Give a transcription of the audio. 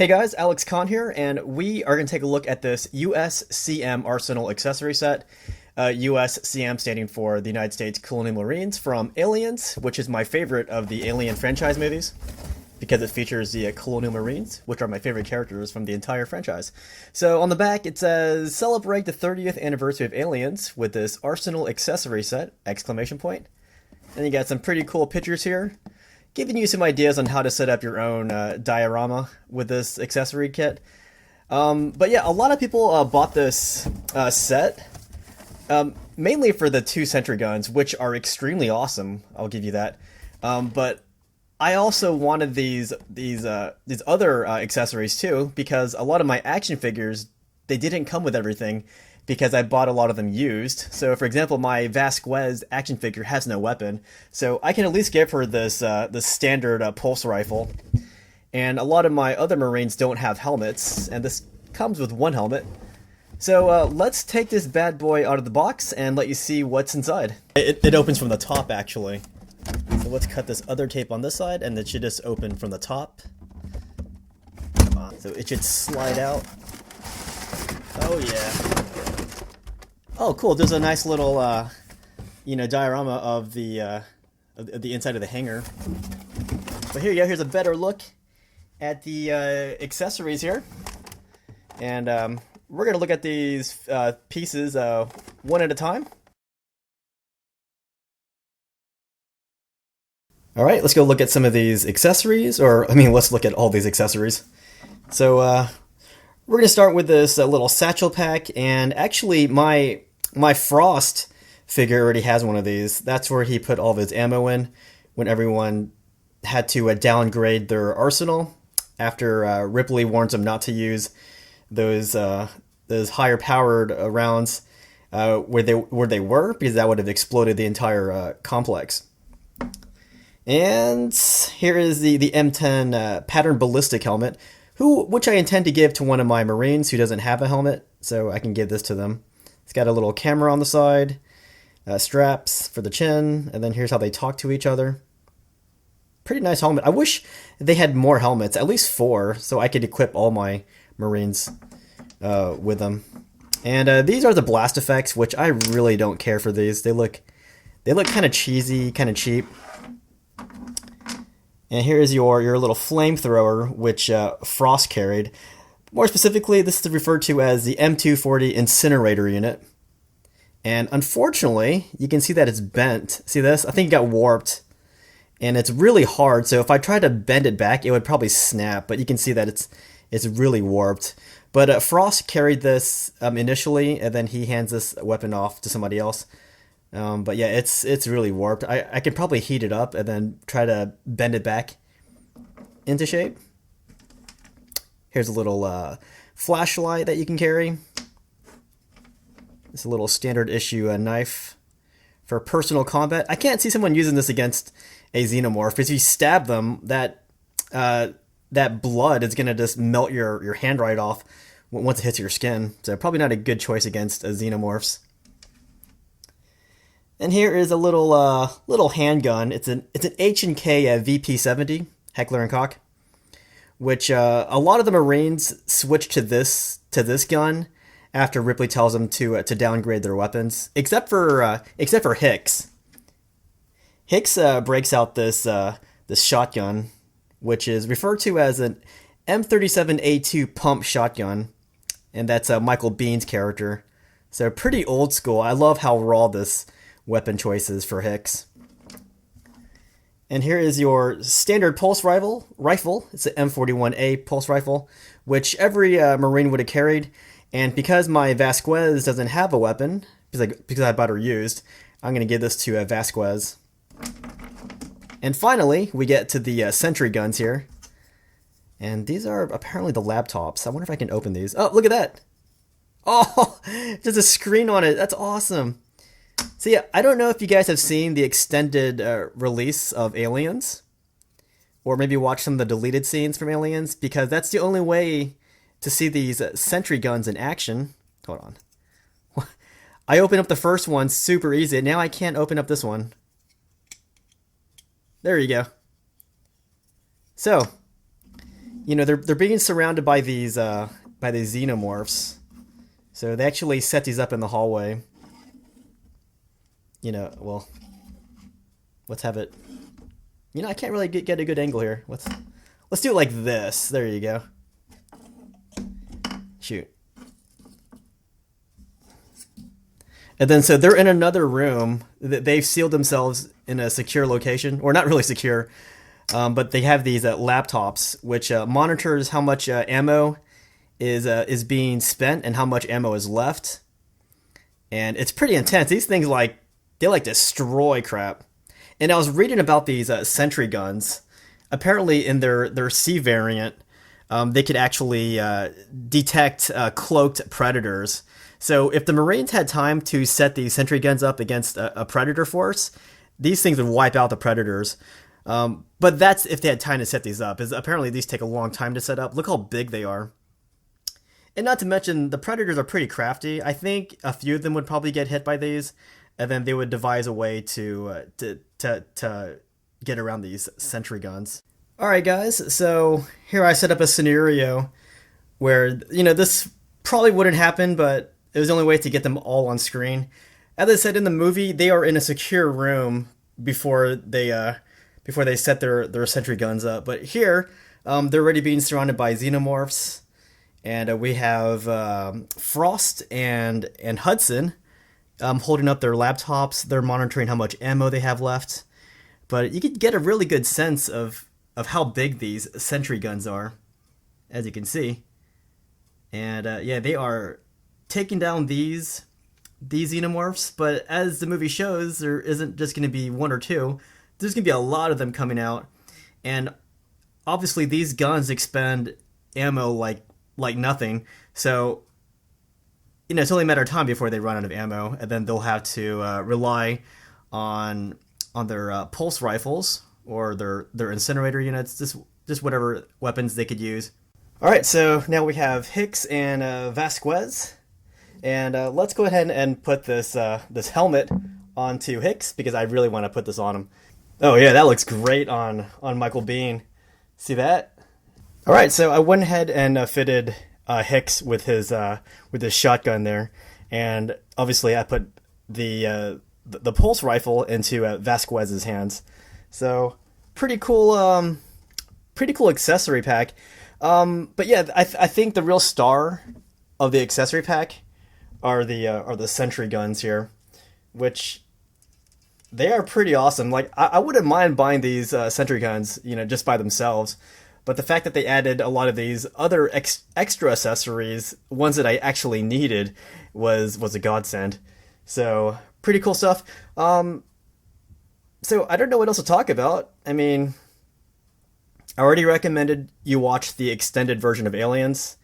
Hey guys, Alex Khan here, and we are going to take a look at this USCM Arsenal accessory set. USCM standing for the United States Colonial Marines from Aliens, which is my favorite of the Alien franchise movies, because it features the Colonial Marines, which are my favorite characters from the entire franchise. So on the back it says, celebrate the 30th anniversary of Aliens with this Arsenal accessory set, exclamation point. And you got some pretty cool pictures here, giving you some ideas on how to set up your own diorama with this accessory kit. But yeah, a lot of people bought this set, mainly for the two Sentry Guns, which are extremely awesome, I'll give you that. But I also wanted these other accessories too, because a lot of my action figures, they didn't come with everything, because I bought a lot of them used. So for example, my Vasquez action figure has no weapon, so I can at least give her this standard pulse rifle. And a lot of my other Marines don't have helmets, and this comes with one helmet. So let's take this bad boy out of the box and let you see what's inside. It opens from the top, actually. So let's cut this other tape on this side, and it should just open from the top. Come on, so it should slide out. Oh yeah. Oh, cool. There's a nice little, diorama of the inside of the hangar. But here you go. Here's a better look at the accessories here. And we're going to look at these pieces one at a time. All right, let's go look at some of these accessories. Let's look at all these accessories. So we're going to start with this little satchel pack. And actually, my Frost figure already has one of these. That's where he put all of his ammo in when everyone had to downgrade their arsenal after Ripley warns them not to use those higher powered rounds where they were, because that would have exploded the entire complex. And here is the M10 pattern ballistic helmet, which I intend to give to one of my Marines who doesn't have a helmet, so I can give this to them. It's got a little camera on the side, straps for the chin, and then here's how they talk to each other. Pretty nice helmet. I wish they had more helmets, at least 4, so I could equip all my Marines with them. And these are the blast effects, which I really don't care for these. They look kind of cheesy, kind of cheap. And here's your little flamethrower, which Frost carried. More specifically, this is referred to as the M240 Incinerator unit. And unfortunately, you can see that it's bent. See this? I think it got warped. And it's really hard, so if I try to bend it back, it would probably snap. But you can see that it's really warped. But Frost carried this initially, and then he hands this weapon off to somebody else. But yeah, it's really warped. I could probably heat it up and then try to bend it back into shape. Here's a little flashlight that you can carry. It's a little standard issue knife for personal combat. I can't see someone using this against a xenomorph, because if you stab them, that blood is gonna just melt your hand right off once it hits your skin. So probably not a good choice against xenomorphs. And here is a little handgun. It's an H&K VP70 Heckler and Koch, which a lot of the Marines switch to this gun after Ripley tells them to downgrade their weapons, except for Hicks. Hicks breaks out this shotgun, which is referred to as an M37A2 pump shotgun, and that's Michael Bihn's character. So pretty old school. I love how raw this weapon choice is for Hicks. And here is your standard pulse rifle. It's an M41A pulse rifle, which every Marine would have carried. And because my Vasquez doesn't have a weapon, because I bought her used, I'm going to give this to Vasquez. And finally, we get to the Sentry Guns here. And these are apparently the laptops. I wonder if I can open these. Oh, look at that. Oh, there's a screen on it. That's awesome. So yeah, I don't know if you guys have seen the extended release of Aliens, or maybe watch some of the deleted scenes from Aliens, because that's the only way to see these Sentry Guns in action. Hold on. I opened up the first one super easy. Now I can't open up this one. There you go. So, they're being surrounded by these xenomorphs. So they actually set these up in the hallway. Well, let's have it. I can't really get a good angle here. Let's do it like this. There you go. Shoot. And then so they're in another room. They've sealed themselves in a secure location, or not really secure, but they have these laptops which monitors how much ammo is being spent and how much ammo is left. And it's pretty intense. These things they destroy crap. And I was reading about these Sentry Guns. Apparently, in their C variant, they could actually detect cloaked predators. So if the Marines had time to set these Sentry Guns up against a predator force, these things would wipe out the predators. But that's if they had time to set these up. Apparently, these take a long time to set up. Look how big they are. And not to mention, the predators are pretty crafty. I think a few of them would probably get hit by these, and then they would devise a way to get around these Sentry Guns. Alright guys, so here I set up a scenario where, this probably wouldn't happen, but it was the only way to get them all on screen. As I said in the movie, they are in a secure room before they set their Sentry Guns up. But here, they're already being surrounded by xenomorphs, and we have Frost and Hudson holding up their laptops. They're monitoring how much ammo they have left. But you could get a really good sense of how big these Sentry Guns are, as you can see. And yeah, they are taking down these xenomorphs, but as the movie shows, there isn't just going to be one or two. There's going to be a lot of them coming out. And obviously these guns expend ammo like nothing. So, it's only a matter of time before they run out of ammo, and then they'll have to rely on their pulse rifles or their incinerator units, just whatever weapons they could use. All right, so now we have Hicks and Vasquez, and let's go ahead and put this helmet onto Hicks because I really want to put this on him. Oh yeah, that looks great on Michael Biehn. See that? All right, so I went ahead and fitted Hicks with his shotgun there, and obviously I put the pulse rifle into Vasquez's hands. So pretty cool accessory pack. But yeah, I think the real star of the accessory pack are the Sentry Guns here, which they are pretty awesome. I wouldn't mind buying these Sentry Guns, just by themselves. But the fact that they added a lot of these other extra accessories, ones that I actually needed, was a godsend. So pretty cool stuff. So I don't know what else to talk about. I mean, I already recommended you watch the extended version of Aliens.